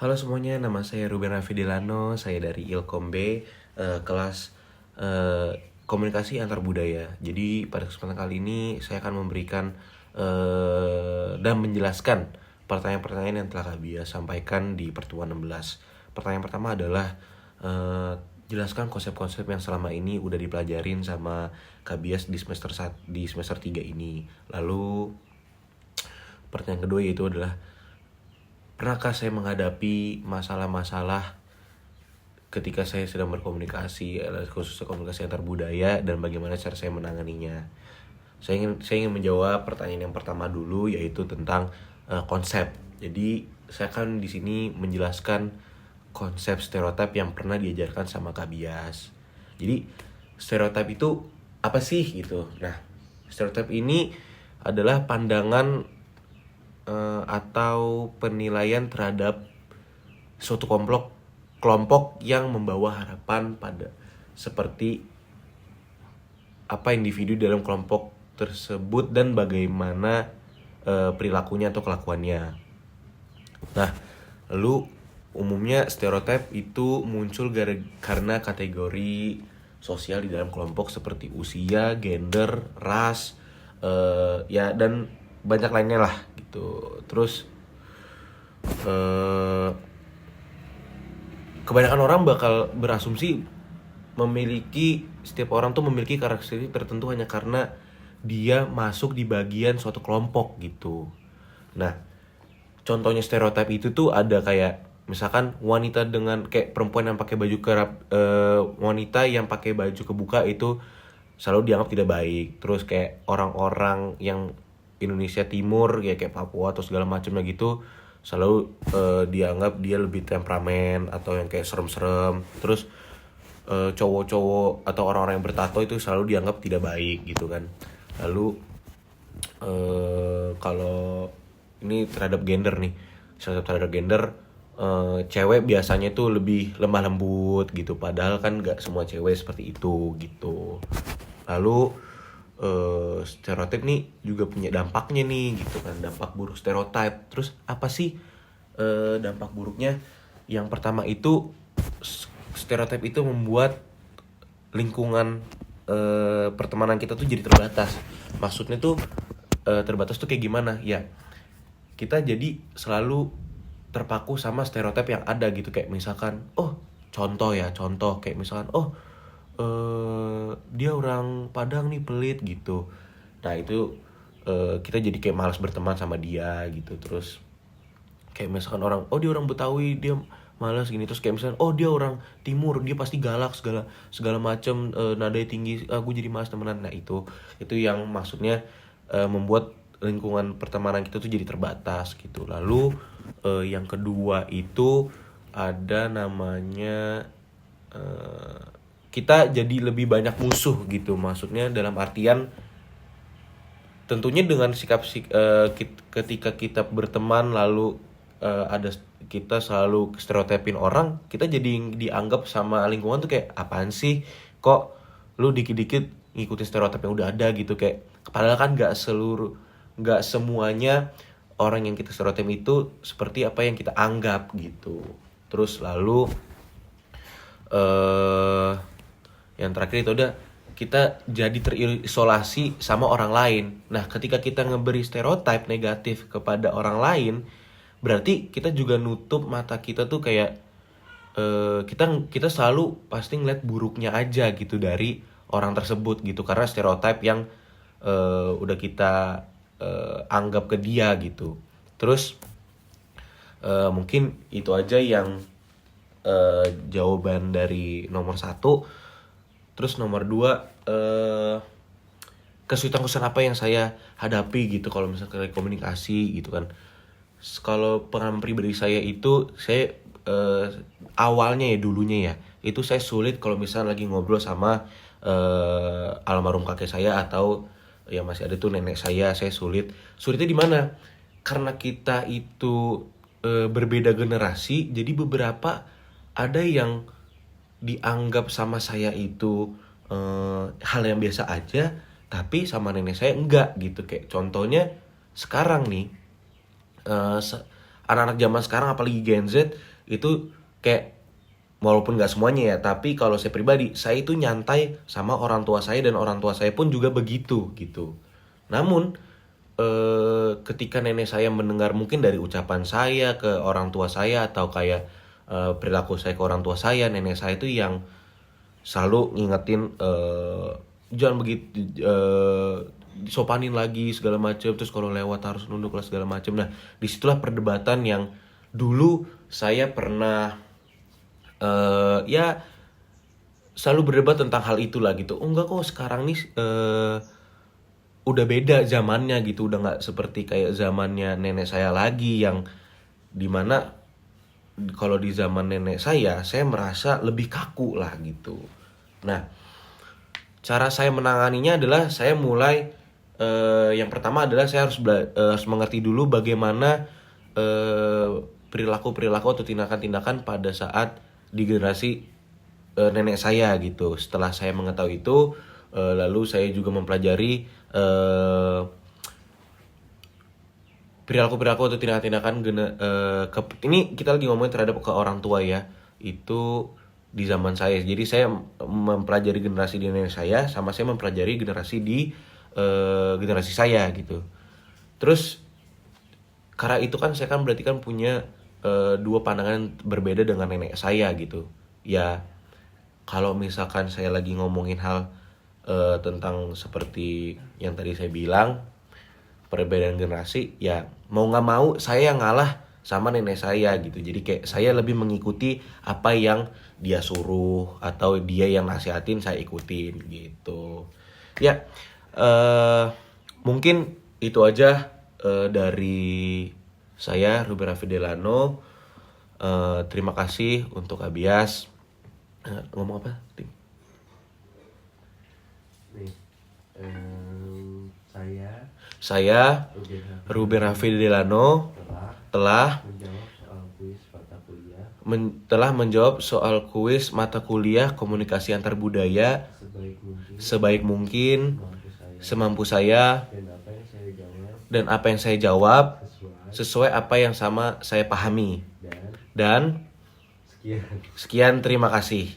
Halo semuanya, nama saya Ruben Raffi saya dari Ilkom B, kelas komunikasi antar budaya. Jadi pada kesempatan kali ini saya akan memberikan dan menjelaskan pertanyaan-pertanyaan yang telah Kak Bia sampaikan di pertemuan 16. Pertanyaan pertama adalah jelaskan konsep-konsep yang selama ini udah dipelajarin sama Kak Bias di semester 3 ini. Lalu pertanyaan kedua yaitu adalah pernahkah saya menghadapi masalah-masalah ketika saya sedang berkomunikasi, khususnya komunikasi antar budaya, dan bagaimana cara saya menanganinya? Saya ingin menjawab pertanyaan yang pertama dulu, yaitu tentang konsep. Jadi saya akan di sini menjelaskan konsep stereotip yang pernah diajarkan sama Kak Bias. Jadi stereotip itu apa sih gitu? Nah, stereotip ini adalah pandangan atau penilaian terhadap suatu kelompok yang membawa harapan pada seperti apa individu dalam kelompok tersebut dan bagaimana perilakunya atau kelakuannya. Nah, lalu umumnya stereotip itu muncul karena kategori sosial di dalam kelompok seperti usia, gender, ras, ya dan banyak lainnya lah gitu. Terus kebanyakan orang bakal berasumsi setiap orang tuh memiliki karakteristik tertentu hanya karena dia masuk di bagian suatu kelompok gitu. Nah, contohnya stereotip itu tuh ada kayak misalkan perempuan yang pakai baju wanita yang pakai baju kebuka itu selalu dianggap tidak baik. Terus kayak orang-orang yang Indonesia Timur ya kayak Papua atau segala macamnya gitu selalu dianggap dia lebih temperamen atau yang kayak serem-serem. Terus cowok-cowok atau orang-orang yang bertato itu selalu dianggap tidak baik gitu kan. Lalu kalau ini terhadap gender nih, cewek biasanya tuh lebih lemah lembut gitu, padahal kan nggak semua cewek seperti itu gitu. Lalu stereotip nih juga punya dampaknya nih gitu kan, dampak buruk stereotip. Terus apa sih dampak buruknya? Yang pertama itu stereotip itu membuat lingkungan pertemanan kita tuh jadi terbatas. Maksudnya tuh terbatas tuh kayak gimana ya? Kita jadi selalu terpaku sama stereotip yang ada gitu, kayak misalkan contoh kayak misalkan dia orang Padang nih pelit gitu. Nah itu kita jadi kayak malas berteman sama dia gitu. Terus kayak misalkan dia orang Betawi dia malas gini. Terus kayak misalkan dia orang Timur dia pasti galak segala macem, nadanya tinggi, gue jadi malas temenan. Nah itu yang maksudnya membuat lingkungan pertemanan kita tuh jadi terbatas gitu. Lalu yang kedua itu ada namanya kita jadi lebih banyak musuh gitu. Maksudnya dalam artian tentunya dengan ketika kita berteman lalu kita selalu stereotipin orang, kita jadi dianggap sama lingkungan tuh kayak apaan sih, kok lu dikit-dikit ngikutin stereotip yang udah ada gitu. Kayak padahal kan nggak semuanya orang yang kita stereotip itu seperti apa yang kita anggap gitu. Terus lalu yang terakhir itu udah kita jadi terisolasi sama orang lain. Nah, ketika kita ngeberi stereotip negatif kepada orang lain, berarti kita juga nutup mata kita tuh kayak kita selalu pasti ngeliat buruknya aja gitu dari orang tersebut gitu, karena stereotip yang udah kita anggap ke dia gitu. Terus mungkin itu aja yang jawaban dari nomor 1. Terus nomor 2, kesulitan apa yang saya hadapi gitu kalau misalnya komunikasi gitu kan. Kalau pengalaman pribadi saya itu, saya awalnya ya dulunya ya itu saya sulit kalau misalnya lagi ngobrol sama almarhum kakek saya atau yang masih ada tuh nenek saya sulitnya di mana? Karena kita itu berbeda generasi, jadi beberapa ada yang dianggap sama saya itu hal yang biasa aja, tapi sama nenek saya enggak gitu. Kayak contohnya sekarang nih, anak-anak zaman sekarang apalagi Gen Z itu kayak, walaupun nggak semuanya ya, tapi kalau saya pribadi, saya itu nyantai sama orang tua saya dan orang tua saya pun juga begitu gitu. Namun ketika nenek saya mendengar mungkin dari ucapan saya ke orang tua saya atau kayak perilaku saya ke orang tua saya, nenek saya itu yang selalu ngingetin jangan begitu, disopanin lagi segala macam, terus kalau lewat harus nunduk lah segala macam. Nah, disitulah perdebatan yang dulu saya pernah ya selalu berdebat tentang hal itulah gitu. Oh, enggak kok sekarang nih udah beda zamannya gitu, udah nggak seperti kayak zamannya nenek saya lagi, yang dimana kalau di zaman nenek saya merasa lebih kaku lah gitu. Nah, cara saya menanganinya adalah saya mulai yang pertama adalah saya harus mengerti dulu bagaimana perilaku-perilaku atau tindakan-tindakan pada saat di generasi nenek saya gitu. Setelah saya mengetahui itu, lalu saya juga mempelajari perilaku-perilaku atau tindakan-tindakan ini kita lagi ngomongin terhadap ke orang tua ya, itu di zaman saya. Jadi saya mempelajari generasi di nenek saya, sama saya mempelajari generasi di generasi saya gitu. Terus karena itu kan saya kan berarti kan punya dua pandangan berbeda dengan nenek saya gitu ya. Kalau misalkan saya lagi ngomongin hal tentang seperti yang tadi saya bilang, perbedaan generasi, ya mau nggak mau saya yang ngalah sama nenek saya gitu. Jadi kayak saya lebih mengikuti apa yang dia suruh atau dia yang nasihatin, saya ikutin gitu ya. Mungkin itu aja dari saya, Ruben Raffi Delano. Terima kasih untuk Abias. Ngomong apa, Tim? Saya Ruben Raffi Delano telah menjawab soal kuis mata kuliah komunikasi antar budaya sebaik mungkin, semampu saya, dan apa yang saya jawab sesuai apa yang sama saya pahami. Dan sekian, terima kasih.